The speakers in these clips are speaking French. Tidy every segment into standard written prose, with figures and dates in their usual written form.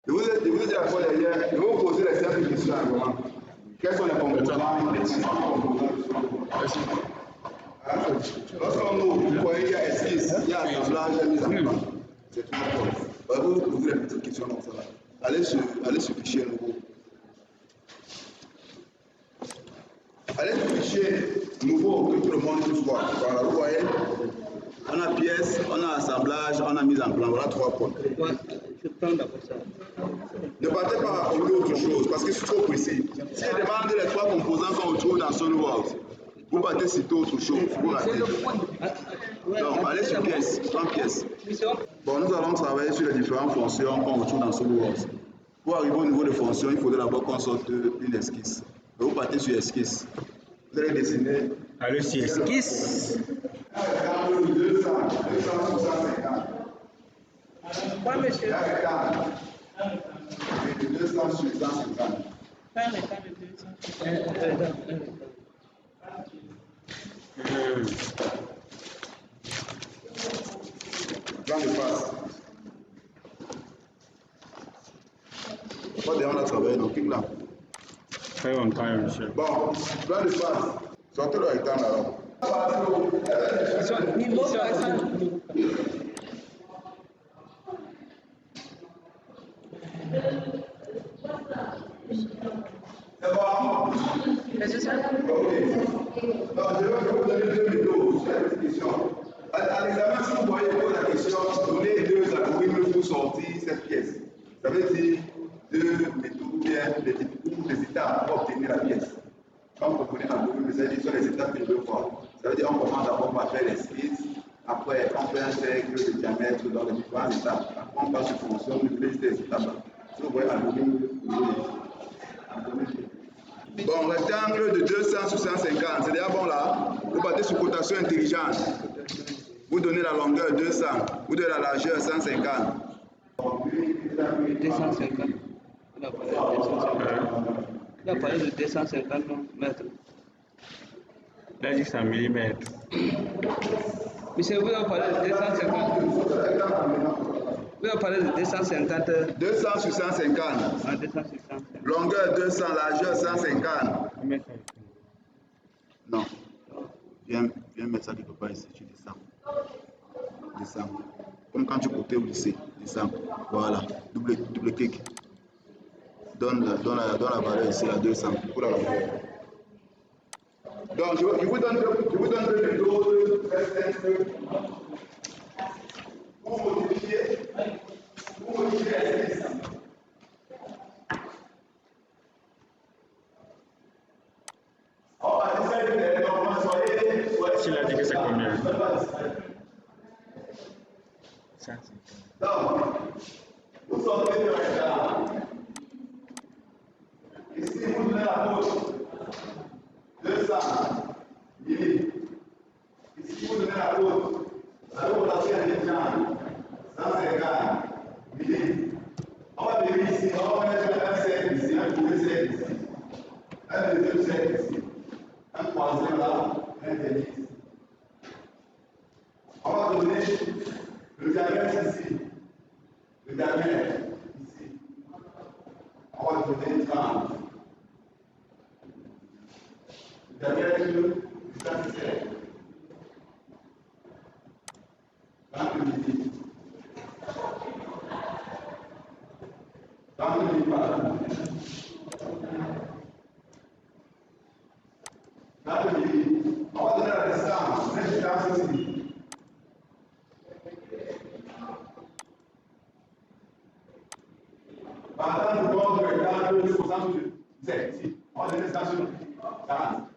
Je vous ai dit à quoi derrière, je vais vous poser les simples questions à moment. Quels sont les composants Lorsqu'on ouvre, vous voyez, il y a esquisse, il y a assemblage, il y a mise en place. C'est tout le monde. Vous vous posez les petites questions comme ça. Allez sur fichier nouveau. Allez sur fichier nouveau que tout le monde puisse voir. Voilà, vous voyez, on a pièce, on a assemblage, on a mise en place. Voilà 3 points. Je prends d'abord ça. Ne partez pas à oublier autre chose parce que c'est trop précis. Si je demande les 3 composants qu'on trouve dans SolidWorks, vous partez citer autre chose. Vous ratez. Donc, allez sur pièce, 30 pièces. Bon, nous allons travailler sur les différentes fonctions qu'on retrouve dans SolidWorks. Pour arriver au niveau de fonction, il faudrait d'abord qu'on sorte une esquisse. Donc, vous partez sur esquisse. Vous allez dessiner. Allez sur esquisse. 200, 250. Quoi, monsieur? De 200 sur 150. Pas le cas de 200. Plan de face. Pas d'ailleurs on a travaillé, donc clique là. Très longtemps, monsieur. Bon, plan de face. Sortez le rectangle alors. Niveau par exemple. C'est bon? C'est ça? Ok. Donc, je vais vous donner 2 méthodes sur la question. À l'examen, si vous voyez la question, donnez 2 algorithmes pour sortir cette pièce. Ça veut dire 2 méthodes ou bien des étapes pour obtenir la pièce. Quand vous prenez l'algorithme, ça veut dire sur les étapes que je veux voir. Ça veut dire qu'on commence d'abord par faire l'esquisse, après on fait un cercle de diamètre dans les différentes étapes. Après on passe sur fonction, on utilise ces étapes-là. Si vous voyez l'algorithme, bon, rectangle de 200 sur 150, c'est déjà bon là. Vous partez sur cotation intelligente. Vous donnez la longueur 200, vous donnez la largeur 150. 250. Il a parlé de 250 mètres. Il a dit 100 mm. Monsieur, vous avez parlé de 250. Vous avez parlé de 250. 200 sur 150. Ah, 200 sur 150. Longueur 200, largeur 150. Non. Viens mettre ça quelque part ici, tu descends. Descends. Comme quand tu côté au lycée. Descends. Voilà. Double clic. Donne la valeur ici, la 200. Pour la longueur. Donc, je vous donne 2 méthodes très simples pour modifier l'esquisse. On va essayer de normalement soyez. S'il a dit que c'est combien? 150. Donc, vous sortez de rectangle. Ici, vous donnez la gauche. 200 mm. Ici, vous donnez la gauche. La rotation intelligente. 150 mm. On va venir ici, on va mettre un cercle ici, un premier cercle ici. Un deuxième cercle ici. Un troisième là, un dernier ici. On va donner le diamètre ici. Le diamètre ici. On va donner 30. Le diamètre du cercle. 30 mm. 30 mm par 30 mm. On va donner la distance. Cette distance ici. Partant du bord du rectangle jusqu'au centre du cercle. Ici. On va donner la distance sur 40.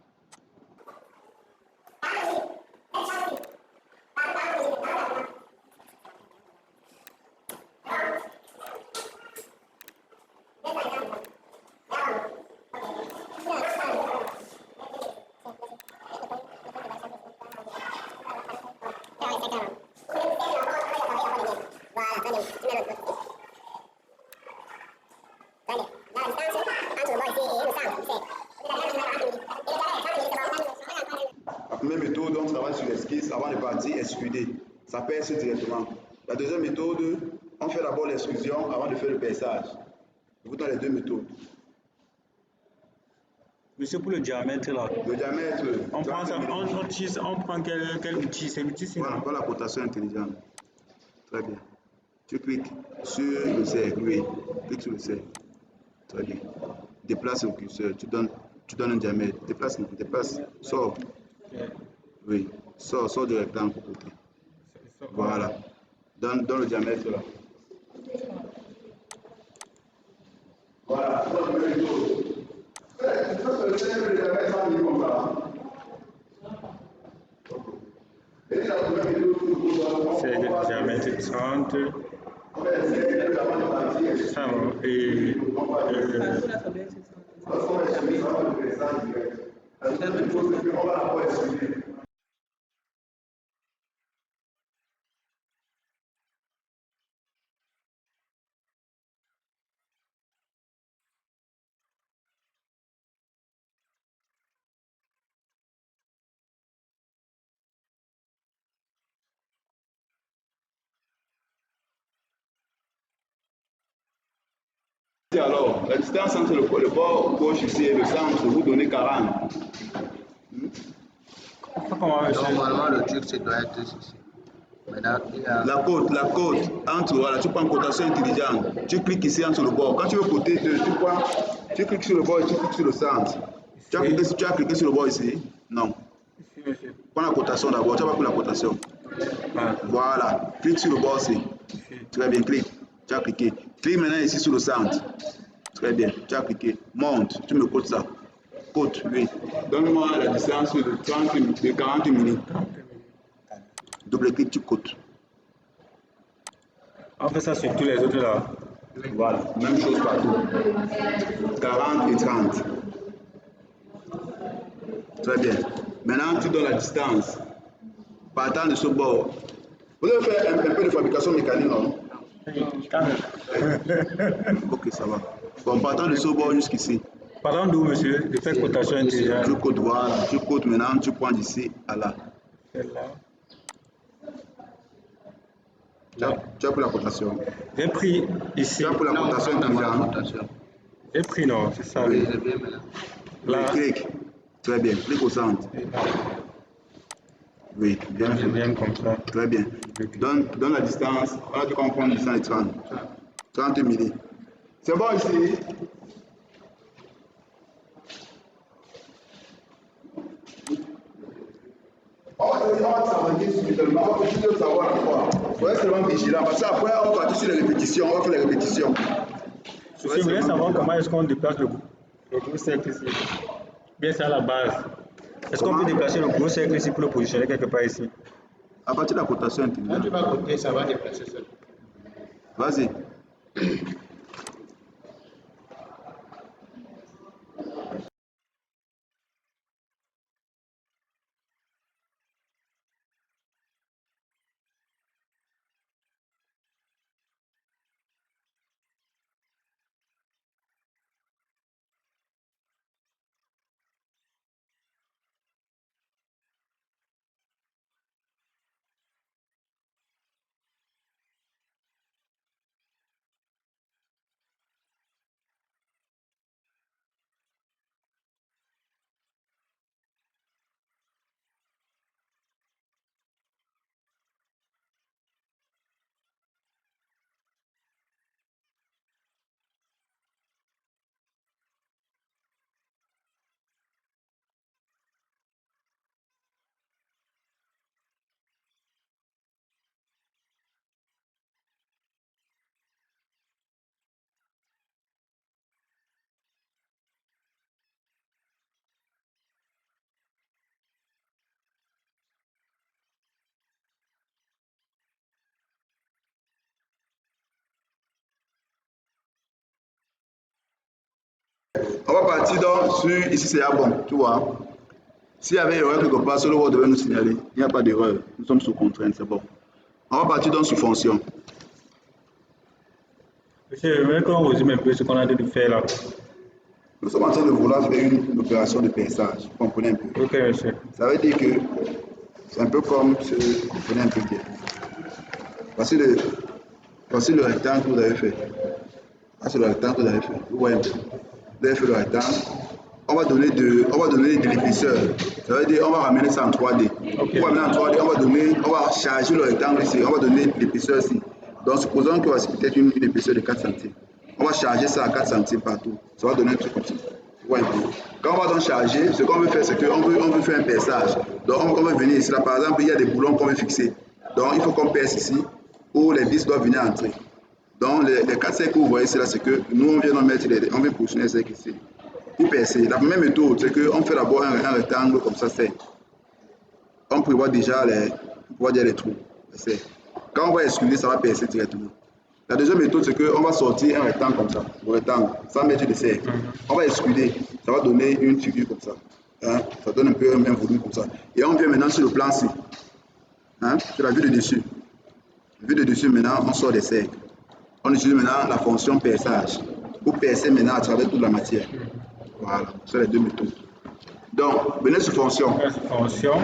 La première méthode, on travaille sur l'esquisse avant de partir extruder. Ça perce directement. La deuxième méthode, on faire d'abord l'extrusion avant de faire le perçage. Je vous donne les deux méthodes. Monsieur, pour le diamètre là, Le diamètre. on prend ça, on prend quel outil? C'est l'outil sinon? Voilà la cotation intelligente. Très bien. Tu cliques sur le cercle, oui. Clique sur le cercle. Très bien. Déplace le curseur. Tu donnes un diamètre. Déplace, sors. Oui. Sors du rectangle pour côté. Voilà. Donne le diamètre là. Voilà. C'est le diamètre 30. Ça va. Et alors, la distance entre le bord gauche ici et le centre, vous donnez 40. Normalement, le truc, c'est doit être ici. Maintenant, il y a... La côte, entre, voilà, tu prends cotation intelligente, tu cliques ici entre le bord. Quand tu veux côté 2, tu cliques sur le bord et tu cliques sur le centre. Tu as cliqué sur le bord ici? Non. Prends la cotation d'abord, tu vas prendre la cotation. Voilà, clique sur le bord ici. Très bien, clique. Tu as cliqué. Clique maintenant ici sur le centre. Très bien, tu as cliqué. Monte, tu me cotes ça. Cote, oui. Donne-moi la distance de 40 minutes. Double clic, tu cotes. on fait ça sur tous les autres là. Voilà, même chose partout. 40 et 30. Très bien. Maintenant, tu donnes la distance. Partant de ce bord. Vous avez fait un peu de fabrication mécanique, non? Ok, ça va. Bon, partant de ce bord jusqu'ici. Parlant d'où, monsieur? De faire cotation intelligente. Tu cotes, voilà. Tu cotes maintenant, tu prends d'ici à là. Celle-là. Tu as pris la cotation. J'ai pris ici. Tu as pris la cotation intelligente. J'ai pris, non, c'est ça. Oui, Oui. c'est bien maintenant. Là. Clique. Très bien. Clique au centre. Oui, bien fait. Bien comme ça. Très bien. Donne la distance. Voilà, tu comprends 130. 30 minutes. C'est bon ici? On va s'arrêter subitement. On va juste savoir quoi. Il faut être seulement vigilant. Parce qu'après, on va partir sur les répétitions. On va faire les répétitions. Je voulais savoir comment est-ce qu'on déplace le gros cercle ici. Bien, c'est à la base. Est-ce qu'on peut déplacer le gros cercle ici pour le positionner quelque part ici? À partir de la cotation Quand intelligente. tu vas coter, ça va déplacer ça. Vas-y. On va partir donc sur, ici c'est à bon, tu vois. S'il y avait erreur quelque part, ce le devait nous signaler. Il n'y a pas d'erreur, nous sommes sous contrainte, c'est bon. On va partir donc sur fonction. Monsieur, je veux qu'on résume un peu ce qu'on a dû faire là. Nous sommes en train de vouloir faire une opération de perçage, vous comprenez un peu. Ok, monsieur. Ça veut dire que c'est un peu comme ce, vous comprenez un peu bien. Voici Voici le rectangle que vous avez fait. Ah, c'est le rectangle que vous avez fait. Vous voyez un peu. Vous avez fait le rectangle. On va donner de l'épaisseur. Ça veut dire on va ramener ça en 3D. Ok. On va ramener en 3D, on va charger le rectangle ici. On va donner l'épaisseur ici. Donc supposons que voici peut-être une épaisseur de 4 cm. On va charger ça à 4 cm partout. Ça va donner un truc comme ça. Ouais. Quand on va donc charger, ce qu'on veut faire, c'est qu'on veut faire un perçage. Donc on veut venir ici. Là, par exemple, il y a des boulons qu'on veut fixer. Donc il faut qu'on perce ici où les vis doivent venir entrer. Donc les 4 cercles que vous voyez ici, là, c'est que nous on vient mettre on vient positionner les cercles ici. Pour percer. La première méthode, c'est qu'on fait d'abord un rectangle comme ça, c'est. On prévoit déjà les trous. Quand on va extruder, ça va percer directement. La deuxième méthode, c'est qu'on va sortir un rectangle comme ça, le rectangle, sans mettre de cercle. On va extruder, ça va donner une figure comme ça. Hein? Ça donne un peu un volume comme ça. Et on vient maintenant sur le plan C. Hein? Sur la vue de dessus. La vue de dessus, maintenant, on sort des cercles. On utilise maintenant la fonction perçage pour percer maintenant à travers toute la matière. Voilà, c'est les deux méthodes. Donc, venez sur fonction. Fonction.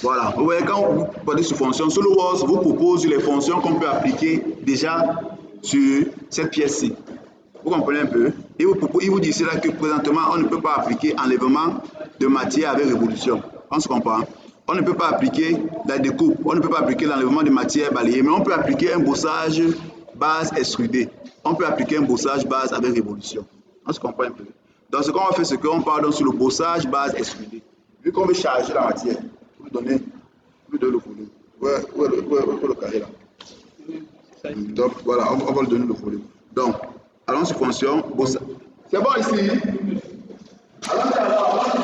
Voilà, vous voyez, quand vous parlez sur fonction, SolidWorks vous propose les fonctions qu'on peut appliquer déjà sur cette pièce-ci. Vous comprenez un peu? Il vous dit là que présentement, on ne peut pas appliquer enlèvement de matière avec révolution. On se comprend? On ne peut pas appliquer la découpe, on ne peut pas appliquer l'enlèvement de matière balayée, mais on peut appliquer un bossage base extrudée. On peut appliquer un bossage base avec révolution. On se comprend un peu? Donc ce qu'on va faire, c'est qu'on part donc sur le bossage base extrudée. Vu qu'on veut charger la matière, vous donnez le volume. Où est le carré là? Donc voilà, on va lui donner le volume. Donc, allons sur fonction. C'est bon ici? Allons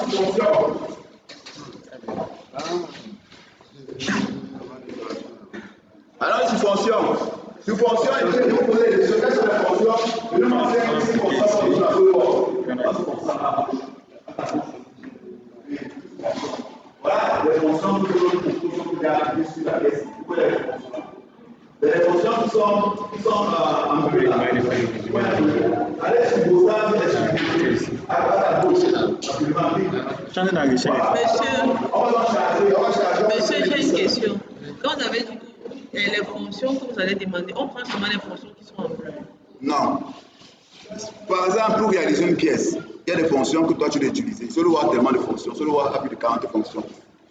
sur fonction. Alors, sur fonction. Sur fonction, il faut vous poser des questions sur la fonction. Je vais m'enseigner ici comme ça, sur la SolidWorks. Voilà, les fonctions que nous proposons d'appliquer sur la pièce. Vous voyez les fonctions. Les fonctions qui sont en bleu là. Allez sur vos armes, à gauche, Changez d'enrichir. Monsieur, j'ai une question. Quand vous avez dit les fonctions que vous allez demander, on prend seulement les fonctions qui sont en bleu. Non. Par exemple, pour réaliser une pièce, il y a des fonctions que toi tu dois utiliser. SolidWorks a tellement de fonctions. SolidWorks a plus de 40 fonctions.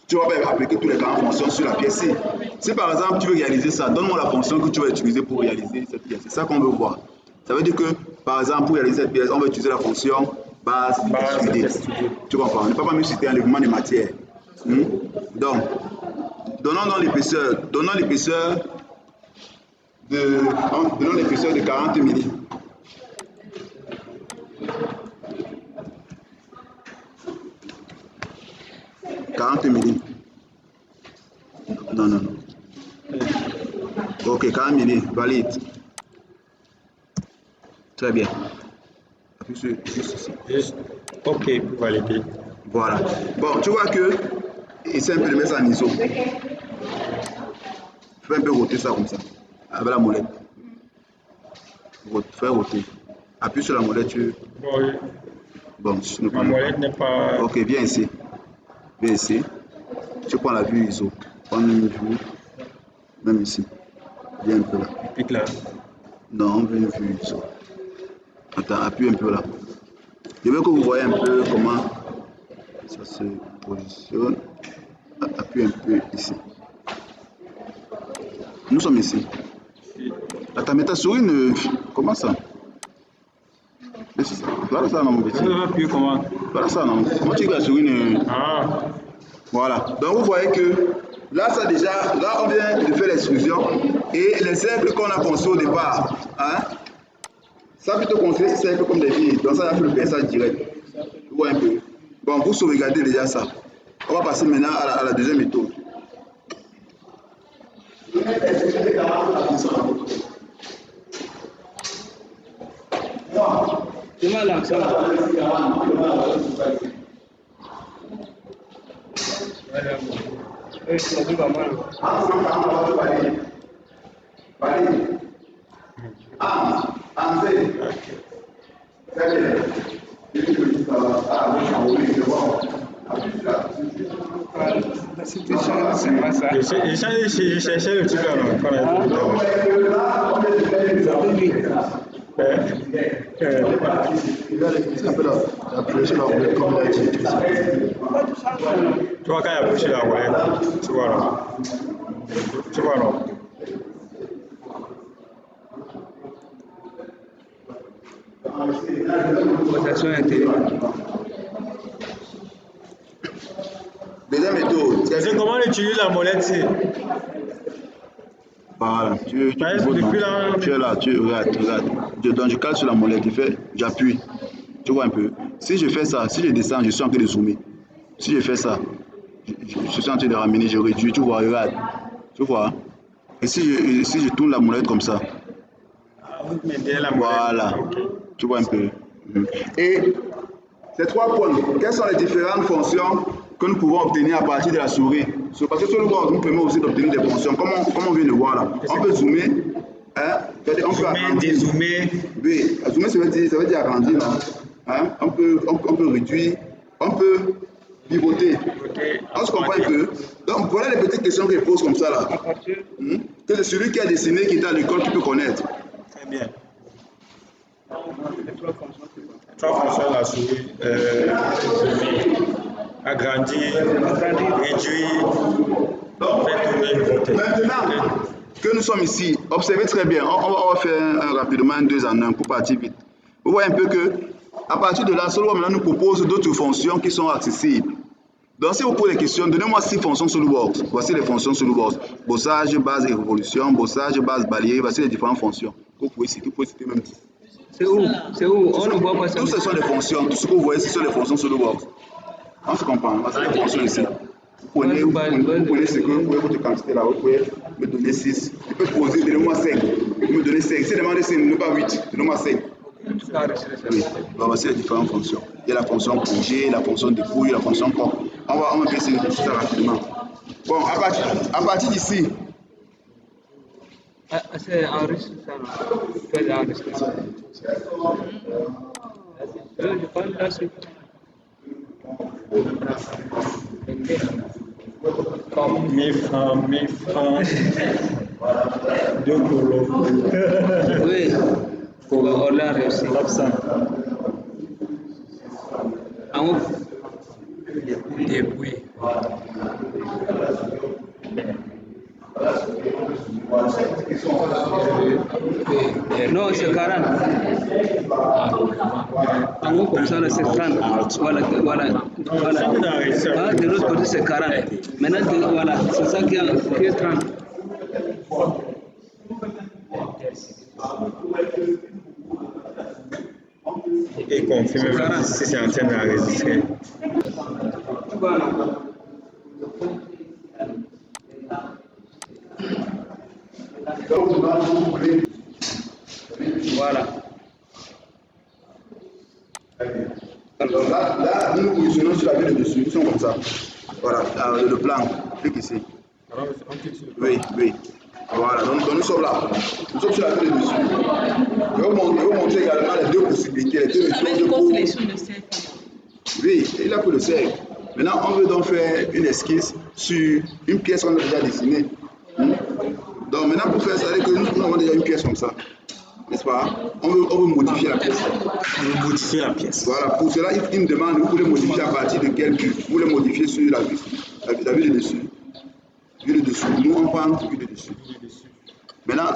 Tu vas pas appliquer tous les 40 fonctions sur la pièce. Si par exemple tu veux réaliser ça, donne-moi la fonction que tu vas utiliser pour réaliser cette pièce. C'est ça qu'on veut voir. Ça veut dire que, par exemple, pour réaliser cette pièce, on va utiliser la fonction base extrudée. Tu comprends? On ne peut pas même citer un enlèvement de matière. Donc, donnons l'épaisseur de 40 mm. Non. Ok, 40 mm, valide. Très bien. Appuie sur juste ici. Juste OK pour valider. Voilà. Bon, tu vois que c'est un peu de mettre ça en ISO. Fais un peu roter ça comme ça, avec la molette. Fais roter. Appuie sur la molette. Bon, Ma molette n'est pas. Ok, viens ici. Viens ici. Tu prends la vue ISO. Prends une vue. Même ici. Viens un peu là. Pique là. Non, on veut une vue ISO. Attends, appuie un peu là. Je veux que vous voyez un peu comment ça se positionne. Appuie un peu ici. Nous sommes ici. Attends, mais ta souris ne. Comment ça? Voilà ça, non, mon petit. Vous avez appuyé comment? Voilà ça, non. Comment tu dis que la souris ne. Ah. Voilà. Donc vous voyez que là, ça déjà, là, on vient de faire l'extrusion. Et les cercles qu'on a construits au départ, hein, ça peut te construire ces cercles comme des filles. Donc ça, il a fait le perçage direct. Vous voyez un peu. Bon, vous sauvegardez déjà ça. On va passer maintenant à la deuxième méthode. Demande l'accent. C'est pas mal. La situation, c'est pas ça. Je cherchais le truc là, non, quand on a vu. C'est un peu la pression là, comme il a dit. Tu vois, quand il a poussé la roulette, tu vois là. Tu vois là. Rotation intérieure. Deuxième méthode. C'est comment on utilise la molette ici? Voilà, tu depuis là, es là, regarde. Donc je cale sur la molette, j'appuie. Tu vois un peu. Si je fais ça, si je descends, je suis en train de zoomer. Si je fais ça, je suis en train de ramener, je réduis, tu vois, regarde. Tu vois. Et si je tourne la molette comme ça, voilà. Tu vois un peu. Et ces 3 points, quelles sont les différentes fonctions que nous pouvons obtenir à partir de la souris? Parce que sur le bord, nous pouvons aussi obtenir des fonctions, comme on vient de voir là. On peut zoomer, hein, on peut agrandir. Dézoomer. Oui, zoomer, ça veut dire agrandir. Hein? On peut réduire, on peut pivoter. On se comprend un peu. Donc voilà les petites questions qu'il pose comme ça là. Que c'est celui qui a dessiné, qui est à l'école, qui peut connaître. Très bien. 3 fonctions de la souris. Agrandir, réduire, faire tourner, voter. Maintenant que nous sommes ici, observez très bien. On va faire rapidement un 2 en 1 pour partir vite. Vous voyez un peu que à partir de là, SolidWorks maintenant nous propose d'autres fonctions qui sont accessibles. Donc si vous posez des questions, donnez-moi 6 fonctions SolidWorks. Voici les fonctions SolidWorks. Bossage, base et révolution, bossage, base, balayer. Voici les différentes fonctions. Vous pouvez citer même 10. C'est où? On ne voit pas ça. Tout ce sont des fonctions. Tout ce que vous voyez, ce sont les fonctions SolidWorks. On se comprend. Voici les fonctions ici. Vous prenez ce que vous pouvez, votre quantité là, vous pouvez me donner 6. Vous pouvez poser, donnez-moi 5. Vous me donnez 5. Si demandez 5, ne pas 8, donnez-moi 5. Oui. Donc, voici les différentes fonctions. Il y a la fonction congé, la fonction dépouille, la fonction coq. On va essayer de tout ça rapidement. Bon, à partir d'ici. C'est enregistré ça. C'est enregistré ça. Je parle là, c'est. Comme 1000 francs, 2 colos. Oui, on l'a réussi. L'absent. En haut. Débrouille. Non, c'est 40. En haut, comme ça, c'est 30. Voilà. Ah, de l'autre côté, c'est 40. Maintenant, voilà, c'est ça qui est 30. Et confirme si c'est en train d'enregistrer. Voilà. Voilà. Alors là, nous nous positionnons sur la ville de dessus. Nous sommes comme ça. Voilà, le plan. Clique ici. Oui. Voilà, donc nous sommes là. Nous sommes sur la ville de dessus. Je vais vous montrer également les 2 possibilités, les 2 méthodes. Oui, il a pris le cercle. Maintenant, on veut donc faire une esquisse sur une pièce qu'on a déjà dessinée. Donc maintenant, pour faire ça, nous avons déjà une pièce comme ça. N'est-ce pas? On veut modifier la pièce. On veut modifier la pièce. Voilà, pour cela, il me demande, vous voulez modifier à partir de quelle vue? Vous voulez modifier sur la vue de dessus. Vue de dessous. Nous, on prend vue de dessus. Maintenant,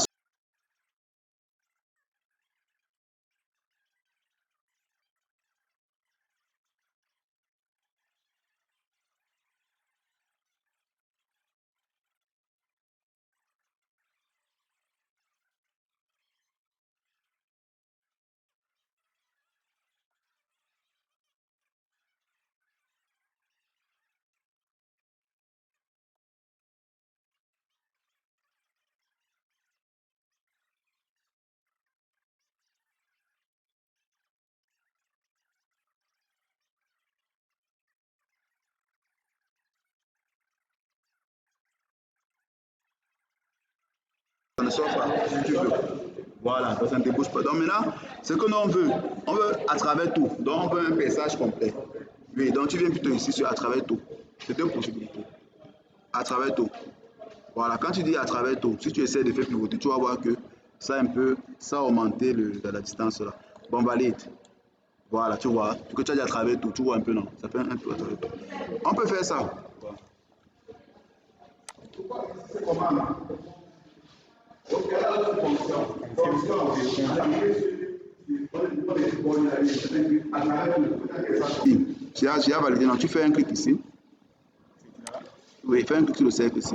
ça ne sort pas, si tu veux. Voilà, ça ne débouche pas. Donc maintenant, ce que nous on veut à travers tout. Donc on veut un paysage complet. Oui, donc tu viens plutôt ici sur à travers tout. C'est une possibilité. À travers tout. Voilà, quand tu dis à travers tout, si tu essaies de faire pivoter, tu vas voir que ça un peu, ça a augmenté la distance là. Bon, valide. Voilà, tu vois, ce que tu as dit à travers tout, tu vois un peu, non? Ça fait un peu à travers tout. On peut faire ça. C'est comment? Tu as validé, non? Tu fais un clic ici. Oui, fais un clic sur le cercle ici.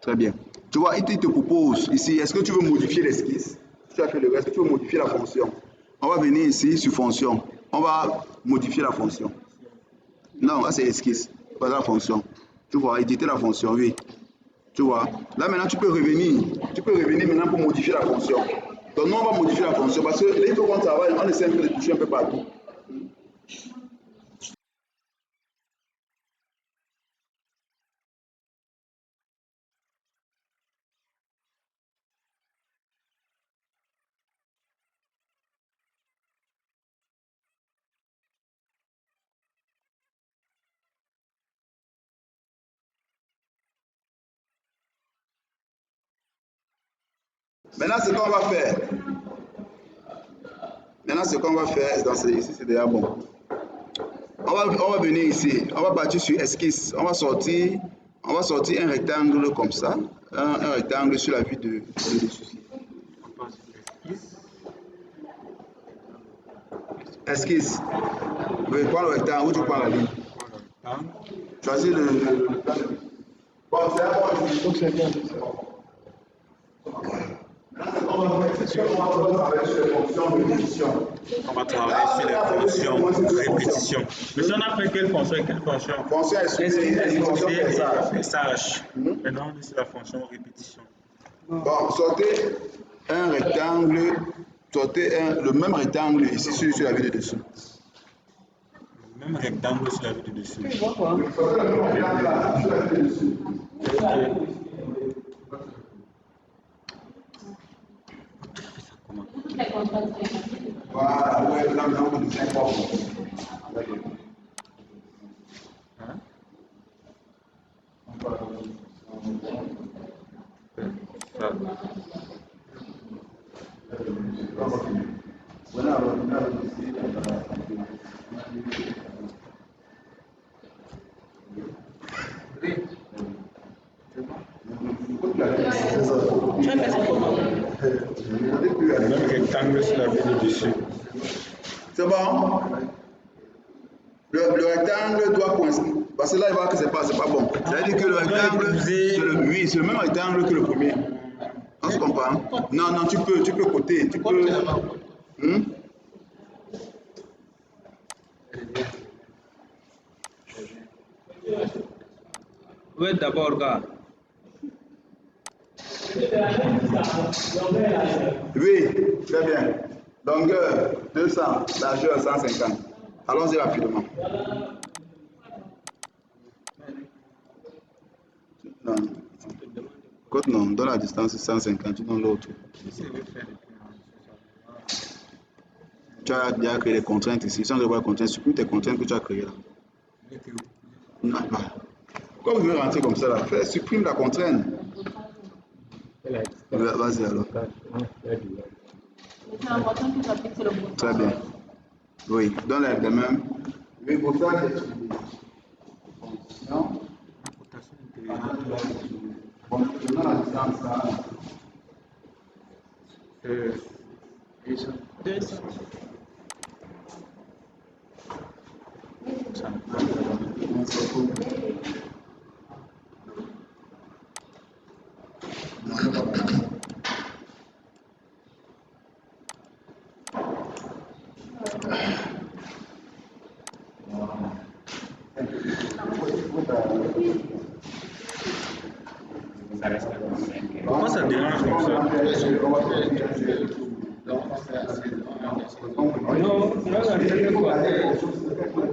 Très bien. Tu vois, il te propose ici, est-ce que tu veux modifier l'esquisse? Tu as fait le reste, est-ce que tu veux modifier la fonction? On va venir ici sur fonction. On va modifier la fonction. Non, là c'est esquisse, pas la fonction. Tu vois, éditer la fonction, oui. Tu vois, là maintenant tu peux revenir. Tu peux revenir maintenant pour modifier la fonction. Donc nous on va modifier la fonction parce que là il faut qu'on travaille, on essaie un peu de toucher un peu partout. Maintenant, ce qu'on va faire, ici c'est déjà bon. On va venir ici, on va partir sur esquisse, on va sortir un rectangle comme ça, un rectangle sur la vue de dessus. Esquisse. Oui, prends le rectangle ou tu prends la ligne. Choisis le plan. Bon, c'est un bon. On va travailler sur les fonctions répétition. Mais si on a fait quelle fonction et quelle fonction? Fonction SH. Maintenant, on est sur la fonction répétition. Bon, sortez un rectangle, le même rectangle ici sur la vue de dessous. Le même rectangle sur la vue de dessous. Tu vois quoi? Voilà, ouais, là maintenant on fait pas. Tu as fait ça comment? Le même rectangle sur la vue de dessus. C'est bon? Le rectangle doit coincer. Parce que là, il va voir que c'est pas bon. C'est-à-dire que le rectangle, c'est le même rectangle que le premier. On se comprend? Non, tu peux côté. Tu peux. Oui, d'abord, gars. Oui, très bien. Longueur 200, largeur 150. Allons-y rapidement. Non. Côte non, dans la distance 150, tu donnes l'autre. Tu as déjà créé les contraintes ici. Sans revoir les contraintes, supprime tes contraintes que tu as créées là. Non, non. Pourquoi vous voulez rentrer comme ça là? Supprime la contrainte. Vas-y alors. C'est important que tu appliques le bouton. Très bien. Oui, dans les mêmes. Mais pour ça, non? Bon, dans la distance là. 200. Pourquoi ça dérange comme ça? Non, là, la dernière fois,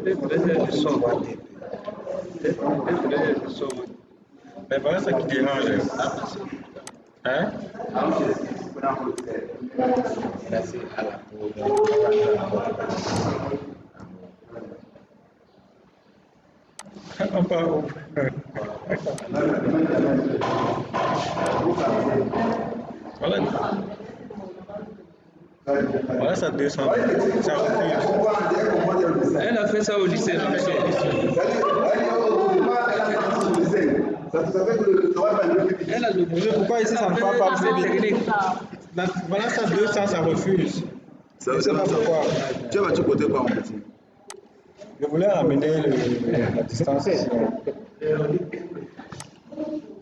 peut-être je sors. Peut-être je sors. Mais voilà ça qui dérange. Hein? On part où? Voilà. Voilà, ça descend. Ça refuse. Elle a fait ça au lycée. Donc elle a le Mais pourquoi ici ça ne parle pas plus vite? Voilà, ça 200, ça refuse. Ça, C'est pas pourquoi. tu vas du côté quoi, mon petit? Je voulais amener la distance ici.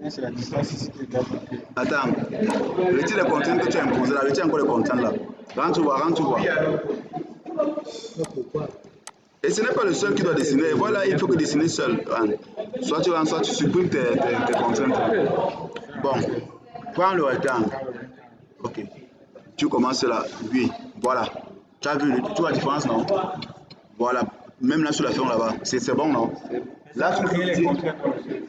C'est la distance ici qui doit bloquer. Attends, retire les contraintes que tu as imposées là, retire encore les contraintes là. Rentre, tu vois, rentre, tu vois. Et ce n'est pas le seul qui doit dessiner. Voilà, il faut que dessiner seul. Soit tu rentres, soit tu supprimes tes contraintes. Bon, prends le rectangle. Ok. Tu commences là. Oui, voilà. Tu as vu, tu vois la différence, non? Voilà. Même là sur la ferme là-bas. C'est bon, non? Là, tu peux dire.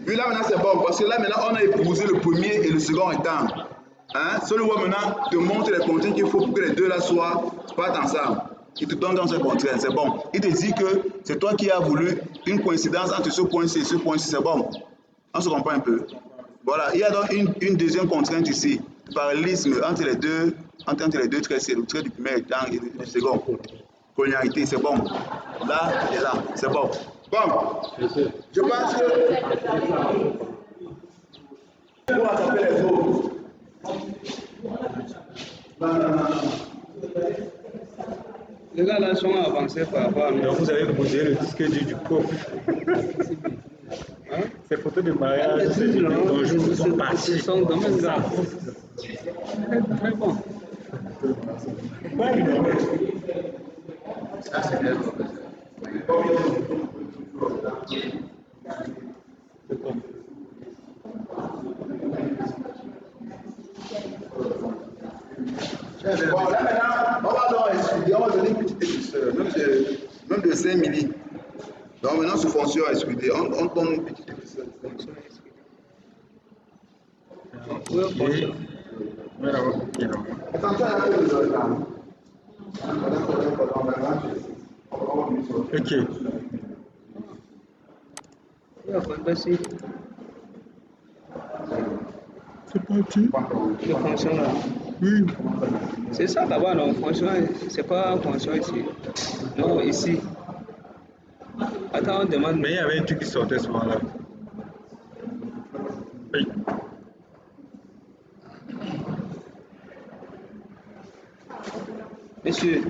Oui, là maintenant c'est bon. Parce que là maintenant, on a épousé le premier et le second rectangle. Hein? Celui-là maintenant te montre les contraintes qu'il faut pour que les deux là partent ensemble. Il te donne dans ces contraintes, c'est bon. Il te dit que c'est toi qui as voulu une coïncidence entre ce point-ci et ce point-ci, c'est bon. On se comprend un peu. Voilà, il y a donc une deuxième contrainte ici. Parallélisme entre les deux traits, c'est le trait du premier rectangle et du second. Collinéarité, c'est bon. Là et là, c'est bon. Bon, je pense que pour attraper les autres. les gars là sont avancés par rapport à nous. Donc vous avez posé le disque du couple. Hein? Ces photos de mariage, c'est du bonjour, ils sont partis. Ils sont dans même gars. Très bon. Ça, c'est bien. Bon, là maintenant, on va donc expliquer, on va donner une petite épisode, même de 5 milli. Donc maintenant, sous fonction expliquée, on donne une petite épisode. Attention à la chose de Ok. C'est parti. Le fonction là. Oui. C'est ça là-bas, non? Fonction, c'est pas fonction ici. Non, ici. Attends, on demande. Mais il y avait un truc qui sortait ce moment-là. Oui. Monsieur.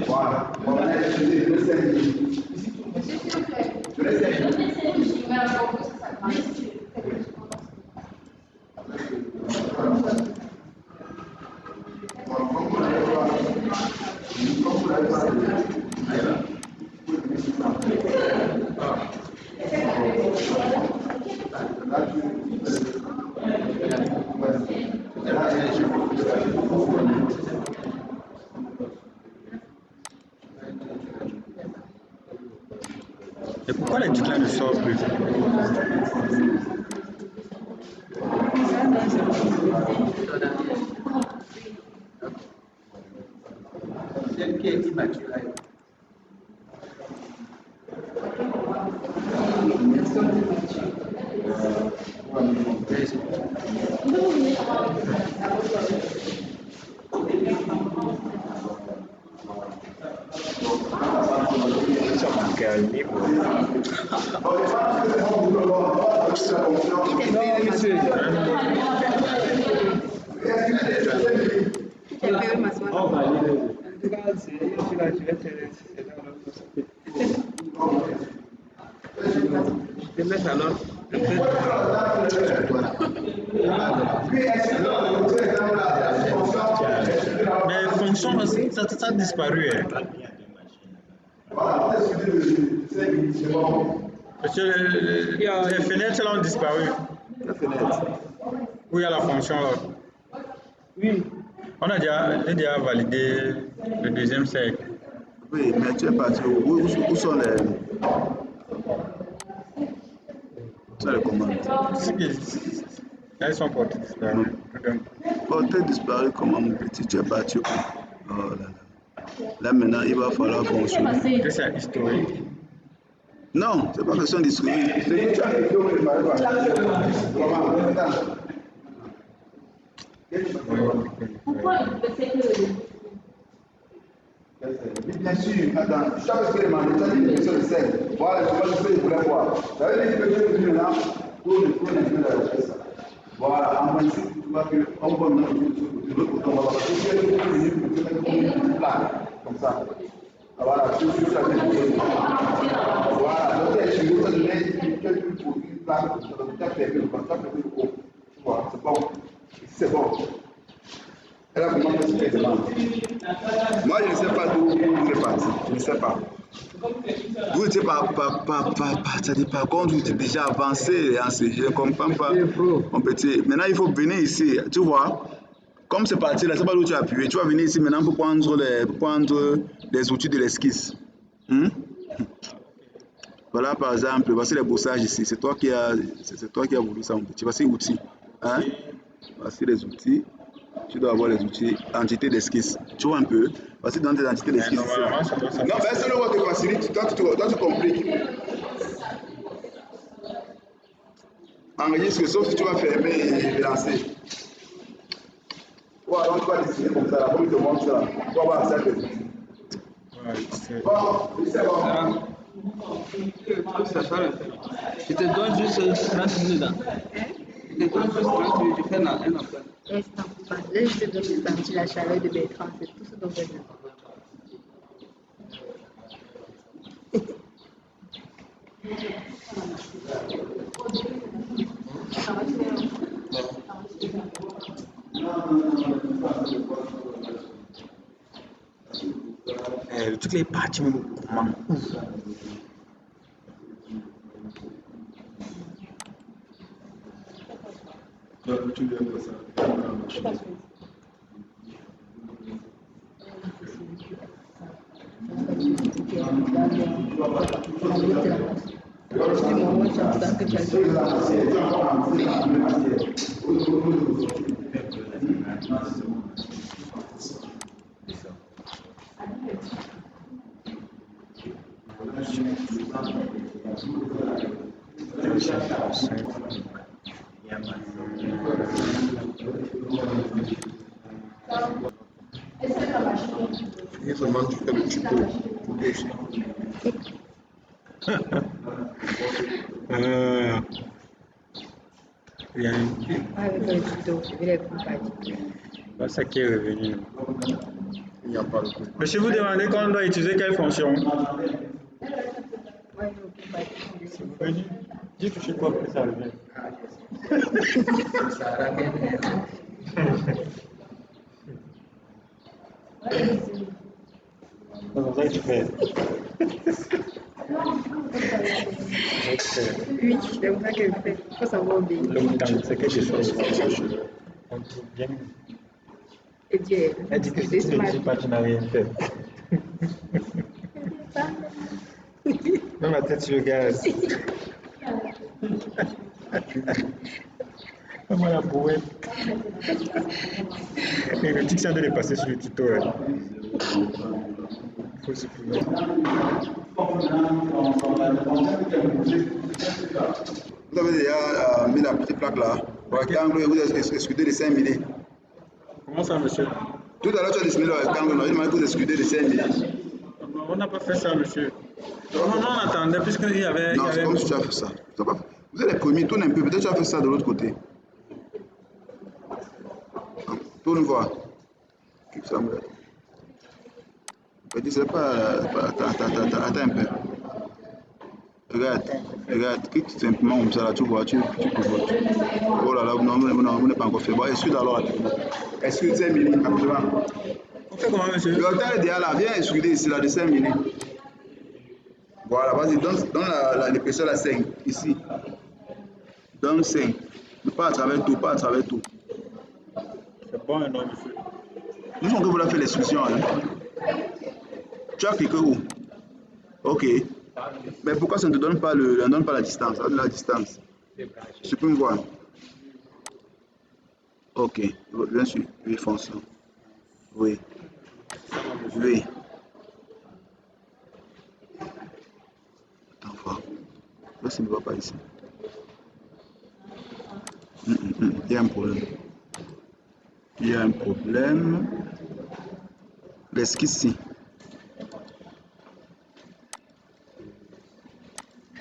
Voilà. On va expliquer le 5 milli. Je laisse 5 milli. Et pourquoi les trucs là ne sortent plus? C'est qui est immature. Non, monsieur. En tout cas, je vais te je te laisse alors. Mais fonction, ça a disparu. Hein. Parce que les fenêtres là ont disparu. La fenêtre. Où il y a la fonction là. Oui. On a déjà validé le deuxième cercle. Oui, mais tu es parti où sont les commandes? Elles sont portées disparues. Oh, t'es disparu comment mon petit, tu es parti. Oh là là. Là maintenant, il va falloir fonctionner. C'est historique. Non, c'est pas question d'historique. C'est que tu as écrit au départ. Pourquoi il peut faire que... Bien sûr, attends, je t'avais fait demander, tu as dit une question de sel. Voilà, je vois que je voulais voir. Tu avais dit que tu veux là pour le faire ça. Voilà, en principe, tu vois qu'on va mettre de l'autre côté, on va voir. Si tu es venu, tu peux mettre une plaque, comme ça. Voilà, tu suis la tête. Voilà, donc tu as échangé, tu as donné quelques produits, plaques, tu as perdu le contact, tu vois, c'est bon. C'est bon. Elle a comment fait ce qu'elle demande. Moi, je ne sais pas d'où vous êtes parti. Je ne sais pas. Vous étiez par contre, vous étiez déjà avancé. Je ne comprends pas. Mon petit. Maintenant, il faut venir ici. Tu vois, comme c'est parti là, c'est pas où tu as appuyé. Tu vas venir ici maintenant pour prendre les outils de l'esquisse. Voilà, par exemple, voici les bossages ici. C'est toi qui as voulu ça, mon petit. Voici les outils. Hein? Voici les outils. Tu dois avoir les outils, entité d'esquisse. Tu vois un peu? Voici dans tes entités d'esquisse. Non, mais c'est le mot te facilite. Toi, tu compliques. Enregistre, sauf si tu vas fermer et lancer. Ou alors tu vas dessiner comme ça, comme je te montre ça. Tu vas voir ça. Bon, c'est bon. Je te donne juste 30 minutes. Je te donne juste 30 minutes, je fais un appel. Instant, là, je te donne sentir la chaleur de Bertrand, c'est tout ce dont j'ai besoin. Toutes les parties, comment? Tu lui as fait ça. Il faut demander de faire le tuto. Avec le tuto, je vais les comparer. C'est ça qui est revenu. Il n'y a pas de coup. Monsieur, vous demandez quand on doit utiliser quelle fonction? C'est revenu. J'ai touché quoi pour que ça revienne? C'est ça que tu fais. Oui, c'est comme ça que je fais. Il faut savoir obéir. C'est quelque chose. On trouve bien. Et Dieu, Elle dit que si tu ne dis pas, tu n'as rien fait. Même la tête sur le gaz. Comment la bouée. Et le tic, ça doit passer sur le tuto. Il faut supprimer. Vous avez déjà mis la petite plaque là, au rectangle, et vous avez excusé les 5 minutes. Comment ça, monsieur? Tout à l'heure, tu as dessiné le rectangle, il m'a dit que vous excusez les 5 minutes. Non, on n'a pas fait ça, monsieur. Non, on attendait, puisqu'il y avait... Non, c'est comme si tu as fait ça. Vous êtes les premiers, tourne un peu, peut-être tu as fait ça de l'autre côté. Tourne voir. C'est pas... Attends un peu. Regarde, clique simplement comme ça, là, tu vois, tu pivotes. Oh là là, non, vous n'êtes pas encore fait. Bon, excuse alors rapidement. Excuse 5 minutes, rapidement. On fait comment, monsieur? Le rectangle est déjà là, viens excuser ici, là, de 5 minutes. Voilà, vas-y, donne l'épaisseur à 5, ici. Donne 5. Pas à travers tout, pas à travers tout. C'est bon, non, monsieur. Nous sommes que vous l'avez fait l'exclusion, hein. Tu as cliqué où? Ok. Mais pourquoi ça ne te donne pas la distance? Ça donne la distance. Supprime voir. Ok, bien sûr. Oui, fonction. Oui. Oui. Attends, voir. Là, ça ne va pas ici. Il y a un problème. Il y a un problème. L'esquisse ici.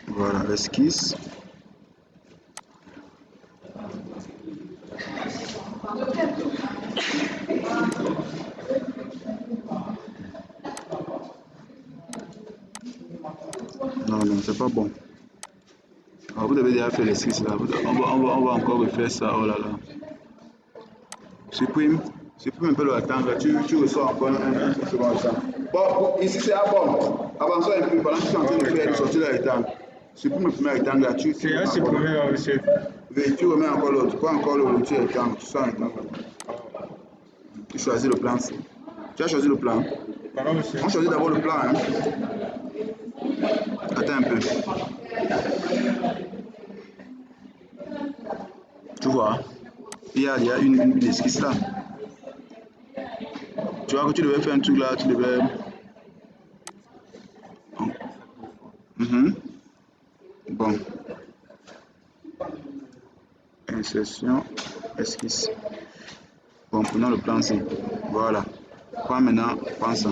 Voilà, l'esquisse. Non, non, c'est pas bon. Alors, vous avez déjà fait l'esquisse là. On va encore refaire ça. Oh là là. Supprime un peu le rectangle. Tu reçois encore un second rectangle. Bon, ici c'est à bon. Avançons un peu pendant que tu es en train de faire de sortir le rectangle. Supprime le premier rectangle là. C'est un supprimer, monsieur. Oui, tu remets encore l'autre. Prends encore le petit rectangle. Tu sors un rectangle. Tu choisis le plan. Tu as choisi le plan. Pardon, monsieur. On choisit d'abord le plan. Hein. Attends un peu. Tu vois, il y a une esquisse là. Tu vois que tu devais faire un truc là, tu devais. Bon. Insertion, esquisse. Bon, prenons le plan C. Voilà. Prends maintenant, prends ça.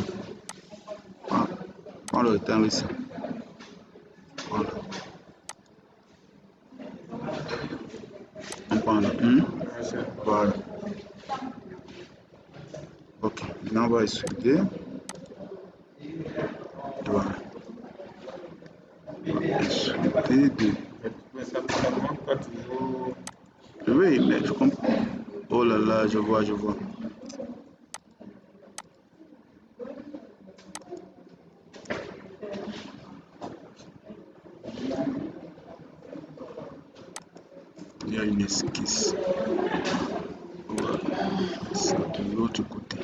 Prends le rectangle ici. Voilà. On prend le 1. Voilà. Ok. Maintenant, on va extruder. Voilà. Extruder 2. Mais ça ne manque pas toujours. Oui, mais je comprends. Oh là là, je vois. Il y a une esquisse. Voilà. C'est de l'autre côté.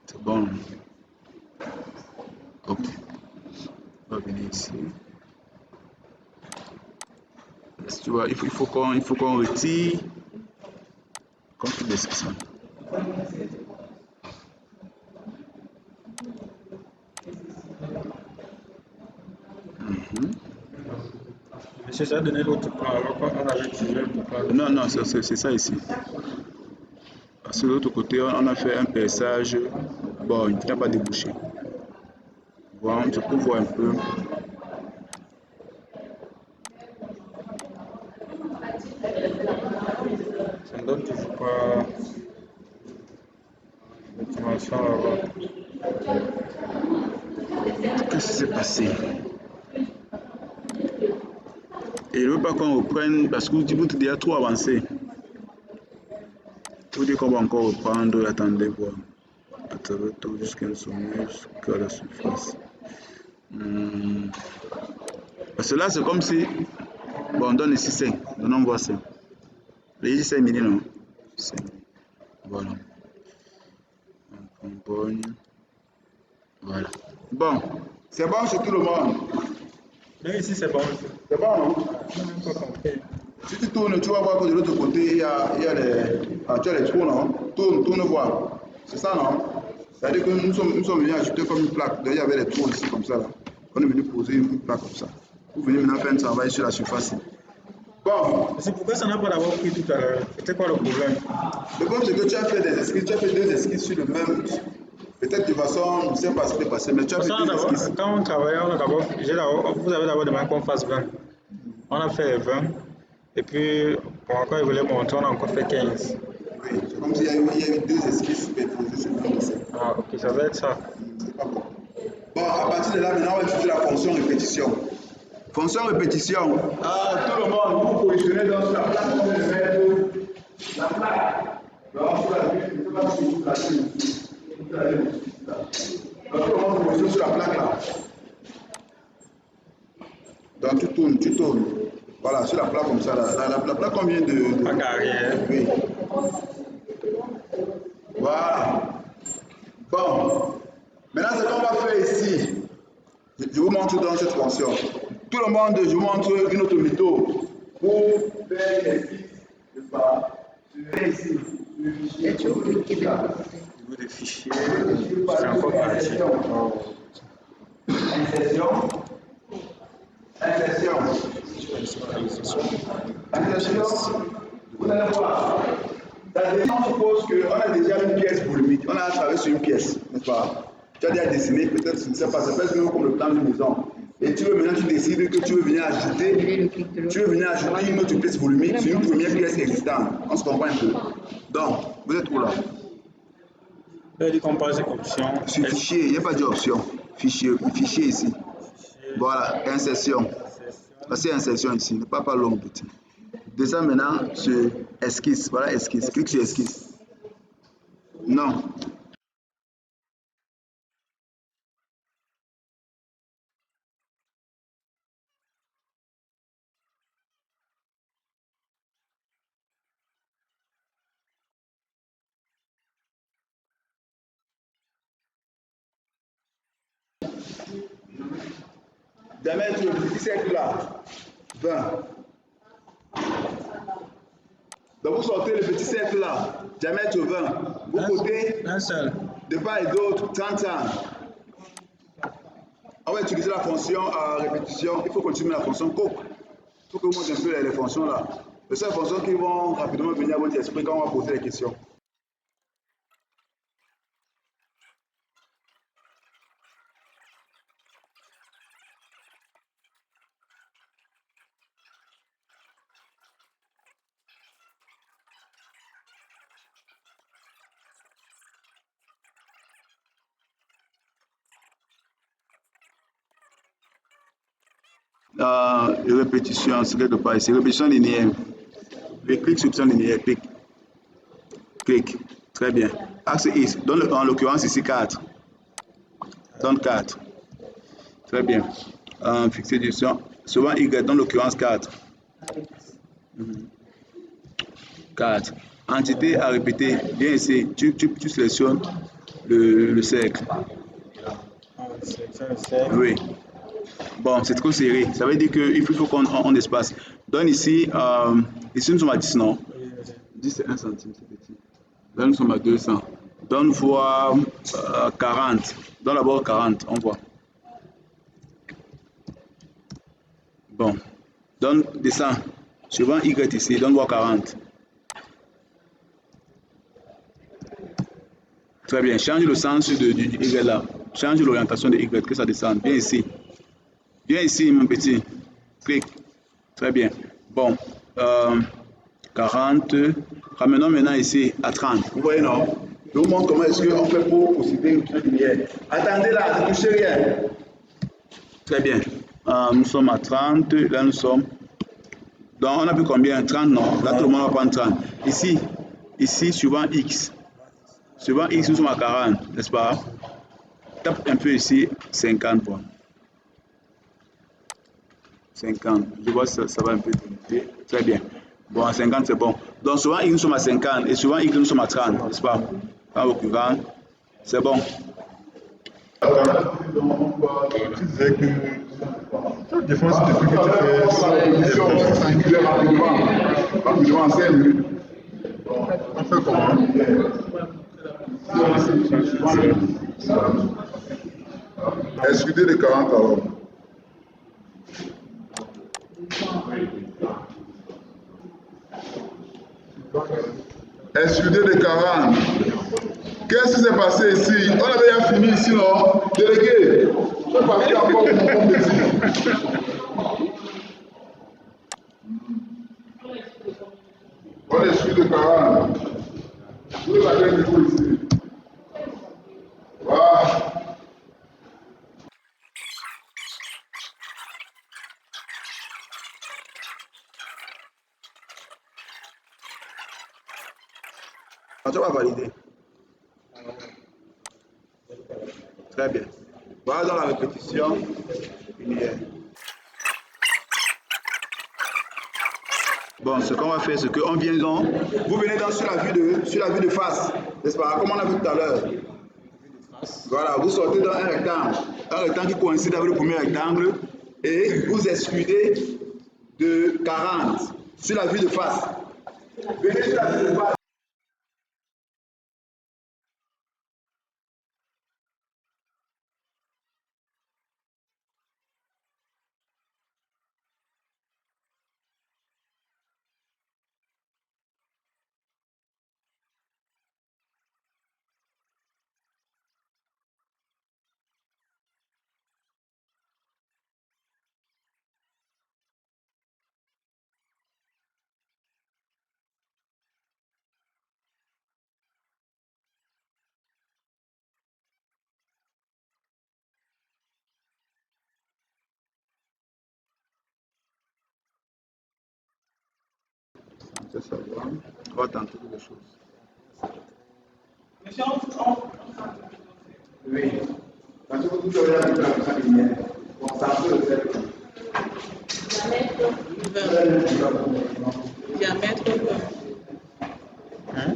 C'est bon. Ok. On va venir ici. Tu vois, il faut qu'on retire comme toute l'esquisse. Monsieur, ça a donné l'autre plan alors qu'on avait utilisé l'autre plan. Non, c'est ça ici. Parce que de l'autre côté, on a fait un perçage. Bon, il n'a pas débouché. Voilà, tu peux voir un peu. Ça ne donne toujours pas la dimension là-bas. Qu'est-ce qui s'est passé? Et je ne veux pas qu'on reprenne parce que vous êtes déjà trop avancé. Vous dites qu'on va encore reprendre, attendez voir. À travers tout jusqu'à un sommet, jusqu'à la surface. Parce que là, c'est comme si. Bon, on donne ici 5. Donnons voir 5. Ici 5 mm, non? 5. Voilà. On borne. Voilà. Bon. C'est bon sur tout le monde. Même ici, c'est bon. C'est bon, non? Je n'ai même pas compris. Si tu tournes, tu vas voir que de l'autre côté, il y a les. Ah, tu as les trous, non? Tourne voir. C'est ça, non? C'est-à-dire que nous sommes venus ajouter comme une plaque. D'ailleurs, il y avait les trous ici, comme ça, là. On est venu poser une plaque comme ça. Vous venez maintenant faire un travail sur la surface. Bon. C'est pourquoi ça n'a pas d'abord pris tout à l'heure. C'était quoi le problème? Le problème, c'est que tu as fait des esquisses. Tu as fait 2 esquisses sur le même. Peut-être de façon, je ne sais pas ce qui est passé, mais tu as fait 2 esquisses. Quand on travaillait, vous avez d'abord demandé qu'on fasse 20. On a fait 20. Et puis, quand il voulait monter, on a encore fait 15. Oui, c'est comme s'il y a eu 2 esquisses superposées sur le même dessin. Ah, ok, ça va être ça. C'est pas bon. Bon, à partir de là, maintenant, on va utiliser la fonction répétition. Fonction répétition. Tout le monde, vous positionnez dans la plaque, vous devez mettre la plaque. Donc, sur la vue, je ne sais pas si vous placez ici. Vous allez ici, là. Donc, tout le monde se positionne sur la plaque là. Donc, tu tournes. Voilà, sur la plaque comme ça. Là. La plaque, on vient de. Plaque arrière. Oui. Voilà. Bon. Maintenant, ce qu'on va faire ici, je vous montre dans cette fonction. Tout le monde, je vous montre une autre méthode. pour faire une esquisse, n'est-ce pas? Je vais ici. Et tu peux cliquer de l'autre côté. Au niveau des fichiers, c'est encore parti. Insertion. Vous allez voir. On suppose qu'on a déjà une pièce volumique. On a travaillé sur une pièce, n'est-ce pas? Tu as déjà dessiné, peut-être, je ne sais pas, ça peut être comme le plan d'une maison. Et tu veux maintenant, tu décides que tu veux venir ajouter une autre pièce volumique sur une première pièce existante. On se comprend un peu. Donc, vous êtes où là? Il dit qu'on passe option. Sur fichier, il n'y a pas d'option. Fichier ici. Voilà, insertion. C'est insertion ici, ne pas long petit. Descends maintenant sur esquisse. Voilà esquisse. Clique sur esquisse. Non. Diamètre le petit cercle là, 20. Donc vous sortez le petit cercle là, diamètre 20. Vous côté, Un seul. de part et d'autre, 30 ans. On va utiliser la fonction à répétition. Il faut continuer la fonction coq. Il faut que vous montrez un peu les fonctions là. Les seules fonctions qui vont rapidement venir à votre esprit quand on va poser les questions. Répétition, c'est quelque part ici. Répétition linéaire. Clique sur option linéaire. Clique. Très bien. Axe X. Donne en l'occurrence ici 4. Donne 4. Très bien. Fixer du son. Souvent Y. Donne l'occurrence 4. 4. Entité à répéter. Viens ici. Tu sélectionnes le cercle. Oui. Bon, c'est trop serré. Ça veut dire qu'il faut qu'on espace. Donne ici, ici nous sommes à 10, non? 10 c'est 1 centime, c'est petit. Là nous sommes à 200. Donne fois 40. Donne d'abord 40, on voit. Bon. Donne, descend. Suivant Y ici, donne voir 40. Très bien. Change le sens du Y là. Change l'orientation de Y, que ça descende. Viens ici. Viens ici, mon petit. Clique. Très bien. Bon. 40. Ramenons maintenant ici à 30. Vous voyez, non? Je vous montre comment est-ce qu'on fait pour procéder une lumière. Attendez là, ne touchez rien. Très bien. Nous sommes à 30. Là, nous sommes. Donc, on a pris combien? 30, non? Là, tout le monde va prendre 30. Ici, suivant X. Suivant X, nous sommes à 40, n'est-ce pas? Tape un peu ici, 50 points. 50. Je vois que ça va un peu limiter. Très bien. Bon, à 50, c'est bon. Donc, souvent, X, nous sommes à 50 et souvent, X, nous sommes à 30, n'est-ce pas? En recouvert, c'est bon. Tu disais que la défense depuis que tu fais rapidement en 5 minutes. On fait comment? Excusez les 40 alors. Excusez les 40. Qu'est-ce qui s'est passé ici? On avait déjà fini ici, non? Délégué, je vais partir encore pour mon plaisir. On excuse les 40. Vous avez la micro ici. Voilà. Tu vas valider. Très bien. Voilà dans la répétition. Bon, ce qu'on va faire, c'est qu'on vient donc. Vous venez donc sur la vue de face, n'est-ce pas? Comme on a vu tout à l'heure. Voilà, vous sortez dans un rectangle qui coïncide avec le premier rectangle, et vous excludez de 40 sur la vue de face. Venez sur la vue de face. C'est ça, on va tenter quelque chose. Oui. Parce que vous avez la lumière. Bon, ça peut le faire. Diamètre 20.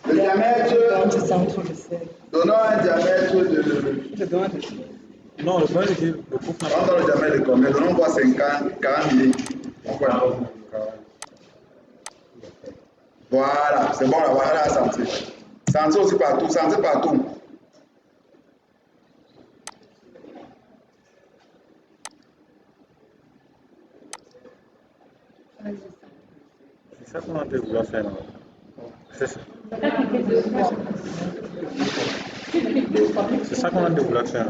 Le diamètre du centre de cercle. Donnons un diamètre de. Non, le problème c'est que le couple n'a On donne le diamètre de combien? Donnons quoi 50, 40 mm. Voilà, c'est bon là, voilà, sentir. Sentir aussi partout, sentir partout. C'est ça qu'on a pu vouloir faire. C'est ça. C'est ça qu'on a pu vouloir faire.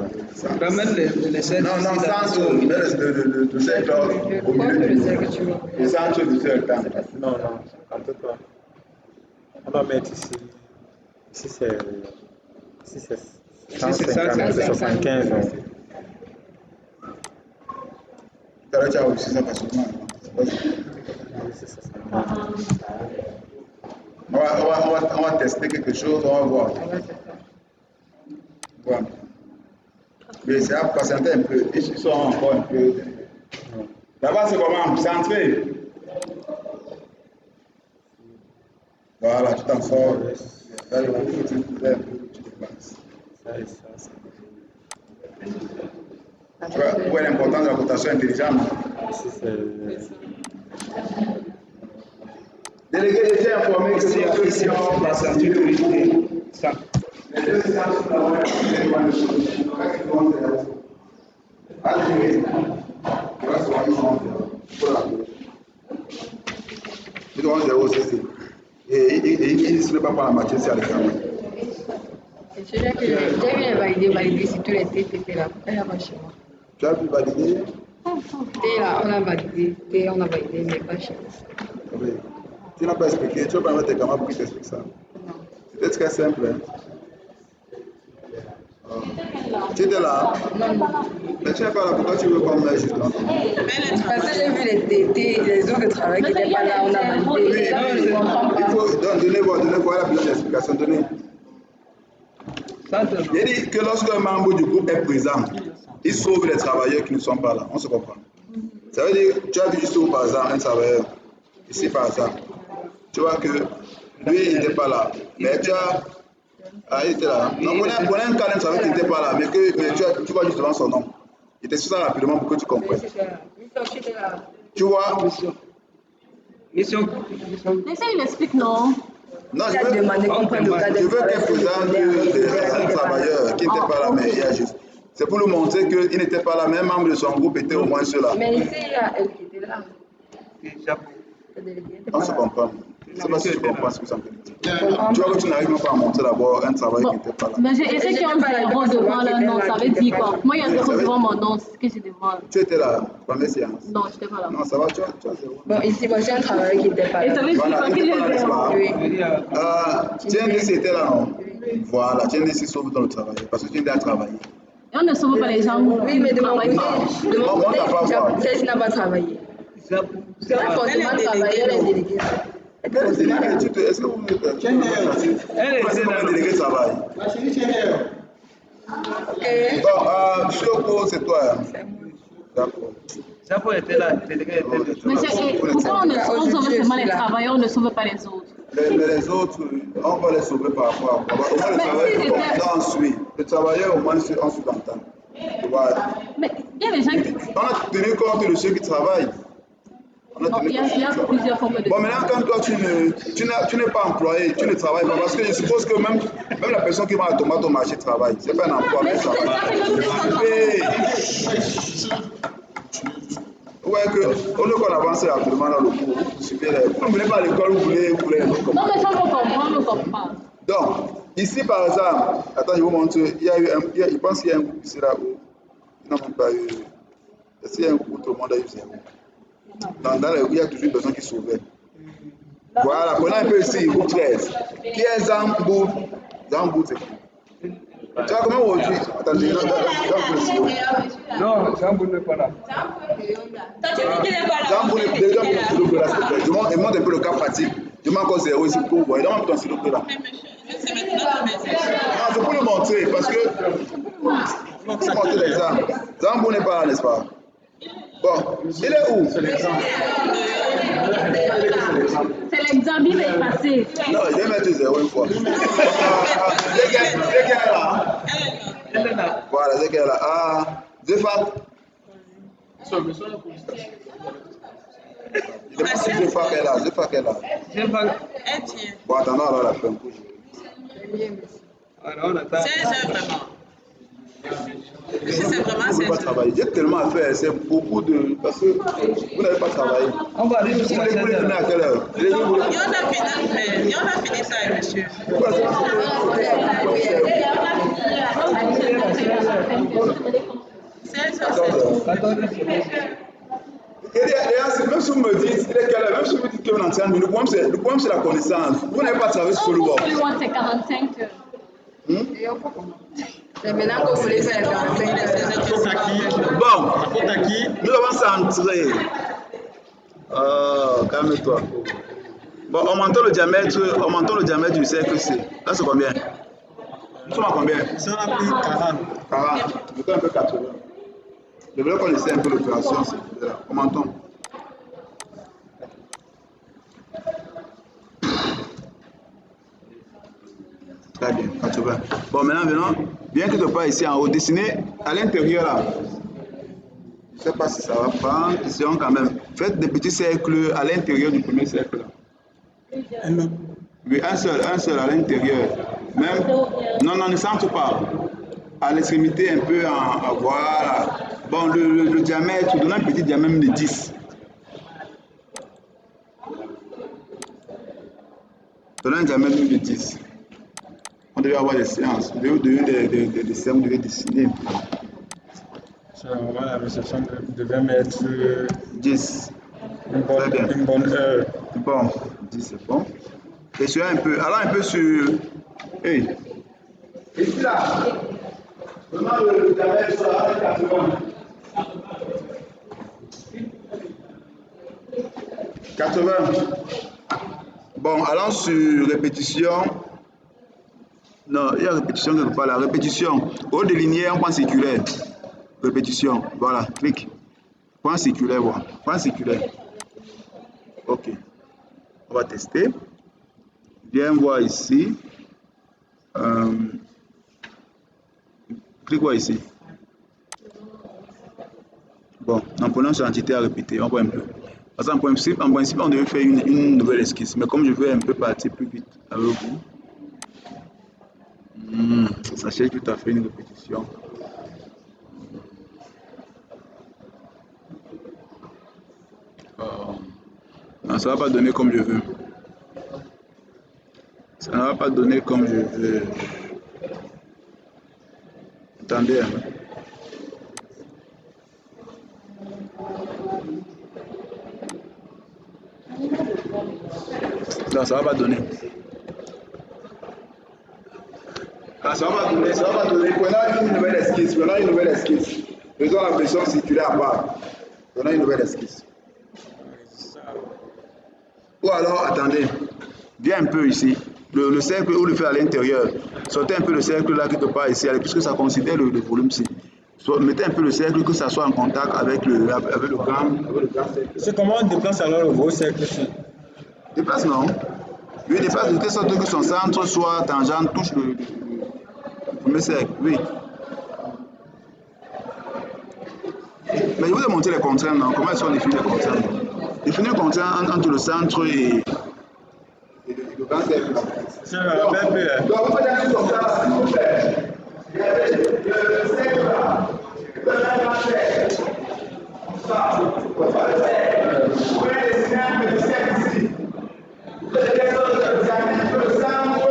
Ramène les cercles. Non, non, centre, le cercle au milieu du le centre du cercle. Non, non, on ne peut pas. On va mettre ici. Ici c'est 150, c'est 75. Tu as déjà réussi ça facilement. On va tester quelque chose, on va voir. Voilà. Mais c'est à patienter un peu. Ils sont encore un peu. Là-bas, c'est comment? Centré. Voilà, tu t'en sors. Là, il faut que tu déplaces. Tu vois où est l'importance de la rotation intelligente? Délégué était informé que c'est la sécurité. Ça. Les deux séances sont là. Et il ne va pas la matière, c'est à l'examen. J'ai vu valider si tous les tests étaient là. Elle a pas chez moi. Tu as pu valider? T là, on a validé. T, on a validé, mais pas chez moi. Oui. Tu n'as pas expliqué, tu vas pas mettre tes camarades pour qu'ils t'expliquent ça. Non. C'est très simple. Hein? Tu étais là? Non. Mais tu n'es pas là, pourquoi tu veux pas me mettre justement? Parce que j'ai vu les TT, les autres de travail qui n'étaient pas là, on a validé. Oui, il faut donner quoi la plus d'explication, donnez. Il dit que lorsque un membre du groupe est présent, il sauve les travailleurs qui ne sont pas là. On se comprend. Ça veut dire, tu as vu juste par exemple un travailleur, ici par exemple. Tu vois que lui, il n'était pas là. Mais tu as. Ah, il était là. Non, on a un cas d'un travailleur qui n'était pas là, mais tu vois juste devant son nom. Il était sur ça rapidement pour que tu comprennes. Tu vois? Mission. Mais ça, il explique, non? Non, je veux qu'elle présente un travailleur qui n'était pas là, mais il y a juste. C'est pour lui montrer qu'il n'était pas là, mais un membre de son groupe était au moins ceux-là. Mais ici, il y a elle qui était là. On se comprend. Je ne sais pas si tu comprends ce que ça veut dire. Tu vois que tu n'arrives même pas à montrer d'abord un travail qui n'était pas là. Mais j'ai essayé qu'il y ait un zéro devant leur nom, ça veut dire quoi? Moi, il y a un zéro devant mon nom, c'est ce que j'ai devant. Tu étais là, première séance? Non, je n'étais pas là. Non, ça va, tu as zéro. Bon, ici, c'est un travail qui n'était pas là. Et ça veut dire Voilà, quoi il qu'il n'était pas là, n'est-ce pas? Oui. TNDC était là, non? Voilà, TNDC sauve dans le travail, parce que tu étais à travailler. Et on ne sauve pas les gens. Oui, mais de mon côté, celle-ci n'a pas travaillé. Elle est déléguée, Elle est déléguée. Est-ce que vous êtes délégué de travail? Bon, Choco, c'est toi. D'accord. Ça peut être là, délégué était là. Mais pourquoi on sauve seulement les travailleurs, on ne sauve pas les autres? Mais les autres, on va les sauver par rapport à quoi? Au moins le travailleur, on suit. Le travailleur, au moins, on suit l'entend. Mais Il y a des gens qui... On a tenu compte de ceux qui travaillent. On a Non, tenu il y compte de a ceux qui plusieurs formes de... Bon, maintenant, quand toi, tu n'es pas employé, tu ne travailles pas, parce que je suppose que même la personne qui vend la tomate au marché travaille. C'est pas un emploi, mais ça va. Ouais, au lieu qu'on avance rapidement dans le cours, vous ne venez pas à l'école, vous voulez les autres. Non, mais ça, on comprend. Donc, ici, par exemple, attends, je vous montre, je pense qu'il y a un groupe ici là-haut. Ils n'ont même pas eu. Est-ce qu'il y a un groupe où tout le monde a eu zéro? Il y a toujours une personne qui sauvait. Voilà, prenons un peu ici, groupe 13. Qui est Zambou? Zambou, c'est qui? Tu vois comment aujourd'hui? Attendez, Non, Zambou n'est pas là. Zambou n'est déjà pour le stylo là, s'il te plaît. Je montre un peu le cas pratique. Je mets encore 0 ici pour vous voir. Donne-moi ton stylo là. Non, je peux le montrer parce que. Je peux montrer l'exemple. Zambou n'est pas là, n'est-ce pas? Bon, il est où? C'est l'examen, il est passé. Non, je vais mettre 0 une fois. C'est qu'elle est là. Voilà, c'est qu'elle est là. Ah, Zéphap. Zéphap est là. Zéphap est là. Bon, attendons alors la fin. On attend. C'est vraiment. C'est vraiment Vous ne pouvez pas travailler. J'ai tellement à faire, c'est beaucoup de. Parce que vous n'avez pas travaillé. On va aller jusqu'à Vous voulez venir à quelle heure? Il y en a fini ça, monsieur. Même si vous me dites, il est quelle heure? Même si vous dites que vous n'en savez, le problème c'est la connaissance. Vous n'avez pas travaillé sur le web. C'est 45 heures. C'est maintenant que vous voulez faire 45 heures. Bon, nous avons centré. Oh, calme-toi. Bon, on monte le diamètre du cercle C. Là, c'est combien? Nous sommes à combien? Ça, on a pris 40. 40. Je fais un peu 80. Je voulais qu'on essaie un peu l'opération. Commentons. Très bien, 80. Bon, maintenant, bien que tu pas ici en haut, dessiner à l'intérieur là. Je ne sais pas si ça va prendre. Essayons quand même. Faites des petits cercles à l'intérieur du premier cercle là. Oui, un seul à l'intérieur. Même. Non, ne centre pas. À l'extrémité un peu en voilà. Bon, le diamètre, donne un petit diamètre de 10. Donne un diamètre de 10. On devait avoir des séances. Vous devez séances, vous devez dessiner. C'est vraiment la réception devait mettre 10. Très bien. Une bonne heure. Bon, 10 c'est bon. Et sur un peu, alors un peu sur. Hey. Ici là. Vraiment le diamètre sera 80. 80. Bon, allons sur répétition. Non, il y a répétition quelque part là. Répétition. Au haut de linéaire, un point circulaire. Répétition. Voilà, clique. Point circulaire, voilà. Point circulaire. Ok. On va tester. Viens voir ici. Clique voir ici. Bon, en prenant sur l'entité à répéter, on voit un peu. Parce qu'en principe, on devait faire une nouvelle esquisse. Mais comme je veux un peu partir plus vite avec vous, ça cherche tout à fait une répétition. Non, ça ne va pas donner comme je veux. Ça ne va pas donner comme je veux. Attendez. Non, ça ne va pas donner. Ah, ça ne va pas donner. Prenons une nouvelle esquisse. Faisons la pression circulaire à part. Prenons une nouvelle esquisse. Ou alors, attendez, viens un peu ici. Le cercle où le fait à l'intérieur. Sortez un peu le cercle là quelque part ici, puisque ça considère le volume C. Mettez un peu le cercle, que ça soit en contact avec le grand cercle. C'est comment on déplace alors le gros cercle ici? Déplace non? Oui, déplace de telle sorte que son centre soit tangent, touche le premier cercle. Oui. Mais je vous ai montré les contraintes, non? Comment elles sont définies les contraintes? Définir une contrainte entre le centre et le grand cercle. C'est un peu. Donc, vous faites un truc comme ça, s'il vous plaît. Regardez, le cercle là, le grand cercle. Comme ça, vous pouvez dessiner un petit cercle ici. Vous faites des questions de diamètre, le centre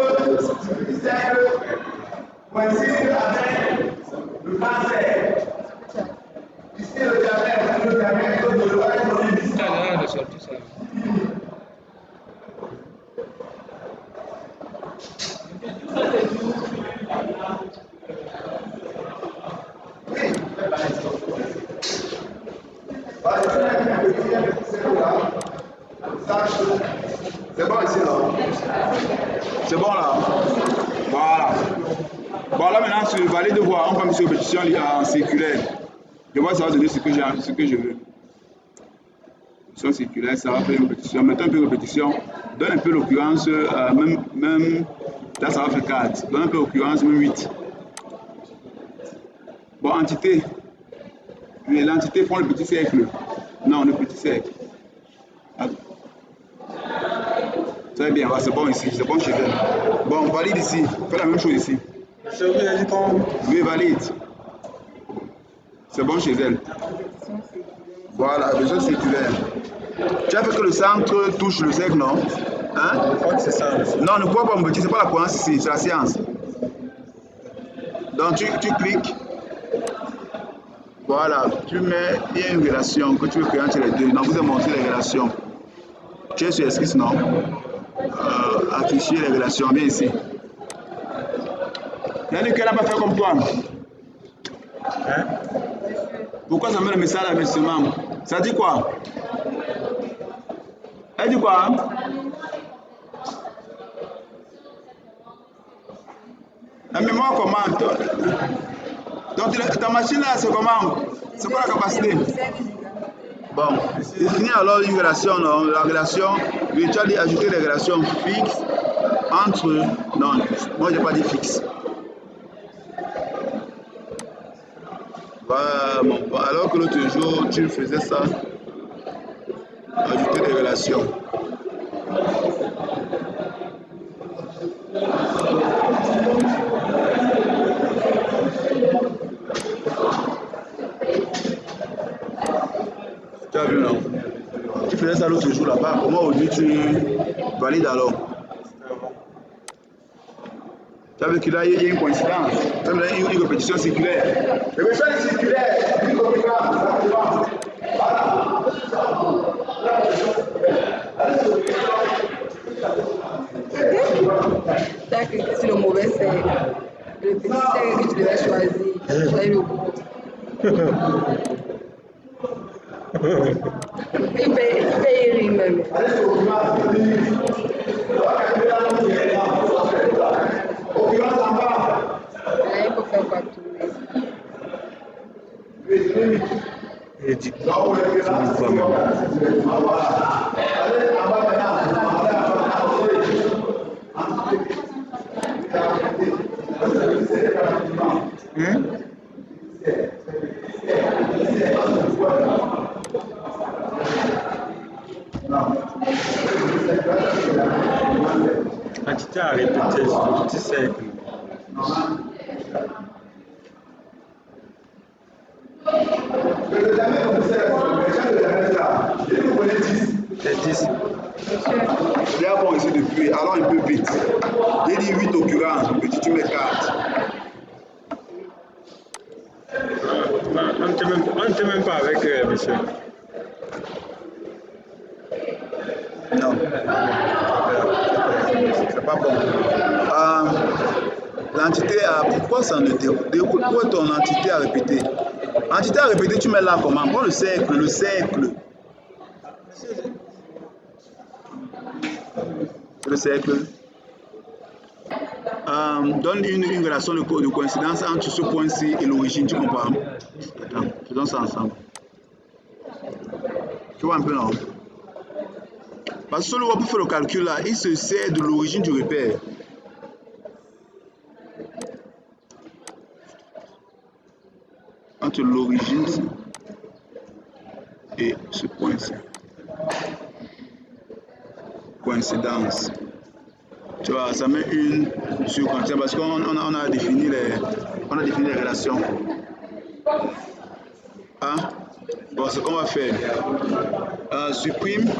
du cercle coïncide avec le grand cercle. Ici, le diamètre de l'oreille de Ça a l'air de sortir ça. C'est bon ici, là. C'est bon là. Voilà. Bon, là maintenant, sur le valet de voix, on prend sur répétition en circulaire. Je vois, ça va donner ce que je veux. Répétition circulaire, ça va faire une répétition. Mettons un peu de répétition. Donne un peu l'occurrence, même. Là, ça va faire 4. Donne un peu l'occurrence, même 8. Bon, entité. Oui, l'entité prend le petit cercle. Non, le petit cercle. Très bien, c'est bon ici, c'est bon chez elle. Bon, valide ici, fais la même chose ici. C'est où il a dit qu'on... Oui, valide. C'est bon chez elle. Voilà, besoin circulaire. Tu as fait que le centre touche le cercle, non? Hein? Je crois que c'est ça. Non, ne crois pas, mon petit, c'est pas la croyance ici, c'est la science. Donc tu cliques. Voilà, tu mets, il y a une relation que tu veux créer entre les deux. Donc vous avez montré les relations. Tu es sur esquisse, non? Afficher les relations, bien ici. Il y a dit qu'elle n'a pas fait comme toi. Hein? Pourquoi ça met le message d'investissement? Ça dit quoi? Elle dit quoi? La mémoire commente. Donc ta machine là, c'est comment? C'est quoi la capacité? Bon, définir alors une relation, non? La relation, tu as dit ajouter des relations fixes entre. Non, moi je n'ai pas dit fixe. Voilà, bon, alors que l'autre jour tu faisais ça, ajouter des relations. Tu as vu, non? Tu faisais ça l'autre jour là-bas. Comment aujourd'hui tu valides alors? Tu as vu qu'il y a une coïncidence. Tu as vu une répétition circulaire. Répétition circulaire, une coïncidence. Voilà. Tu as cliqué sur le mauvais cercle. Le petit cercle que tu devais choisir. Choisis le gros. Il fait rire même. Il faut faire partout. Il dit que c'est même. Entité à répéter sur le petit cercle. C'est 10. Il y a bon ici depuis, alors un peu vite. J'ai dit 8 occurrences, petit tu mets 4. On ne même pas avec monsieur. Non. C'est pas bon. L'entité a. Pourquoi ça ne pourquoi ton entité a répété? Entité à répéter, tu mets là comment? Prends le cercle, le cercle. Le cercle. Donne une relation de coïncidence entre ce point-ci et l'origine, tu comprends? Attends, faisons ça ensemble. Tu vois un peu, non? Parce que celui pour faire le calcul là, il se sert de l'origine du repère. Entre l'origine et ce point-ci. Coïncidence. Tu vois, ça met une sur contient parce qu'on a défini les relations. Hein? Bon, ce qu'on va faire, supprime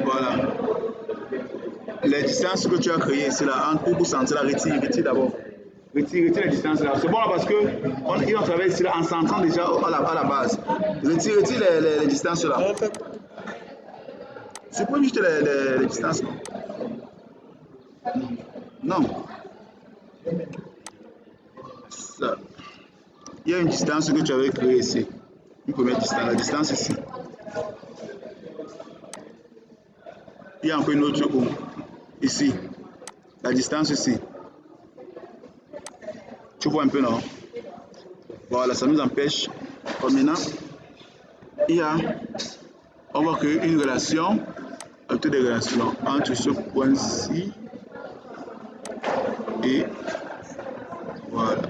voilà. Les distances que tu as créées ici là, pour centrer la retire d'abord. Retire les distances là. C'est bon là parce que ils ont travaillé ici là en centrant déjà à la base. Retire les distances là. Supprime juste les distances. Non. Ça. Il y a une distance que tu avais créée ici. Une première distance, la distance ici. Il y a encore une autre ici. La distance ici. Tu vois un peu, non? Voilà, ça nous empêche. Comme maintenant, on va créer une relation, avec des relations entre ce point-ci et voilà.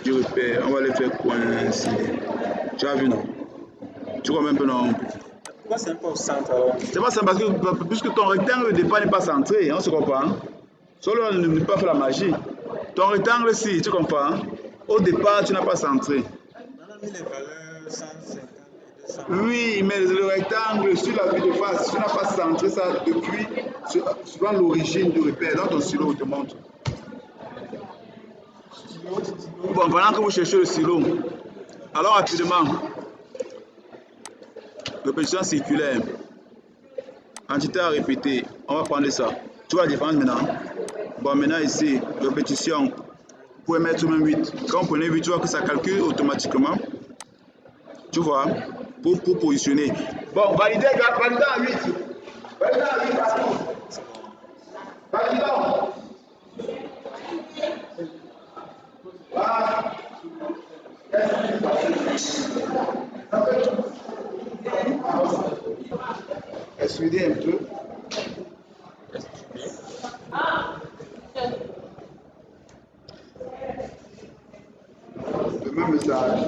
Je repère, on va les faire coïncider. Tu as vu, non? Tu vois un peu, non? Pourquoi c'est un peu au centre alors? C'est pas ça parce que puisque ton rectangle de départ n'est pas centré, on se comprend. Solo on ne peut pas faire la magie. Ton rectangle ici, tu comprends? Au départ, tu n'as pas centré. On a mis les valeurs 150 et 200. Oui, mais le rectangle sur la vue de face, tu n'as pas centré ça depuis suivant l'origine du repère. Dans ton stylo, te montre. Bon, pendant que vous cherchez le stylo, alors rapidement, répétition circulaire, entité à répéter, on va prendre ça. Tu vois la différence maintenant? Bon, maintenant ici, répétition, vous pouvez mettre même 8. Quand vous prenez 8, tu vois que ça calcule automatiquement. Tu vois, pour positionner. Bon, validez à 8. Validez à 8 partout. Validons. Voilà. Essuyez un peu. Le même message.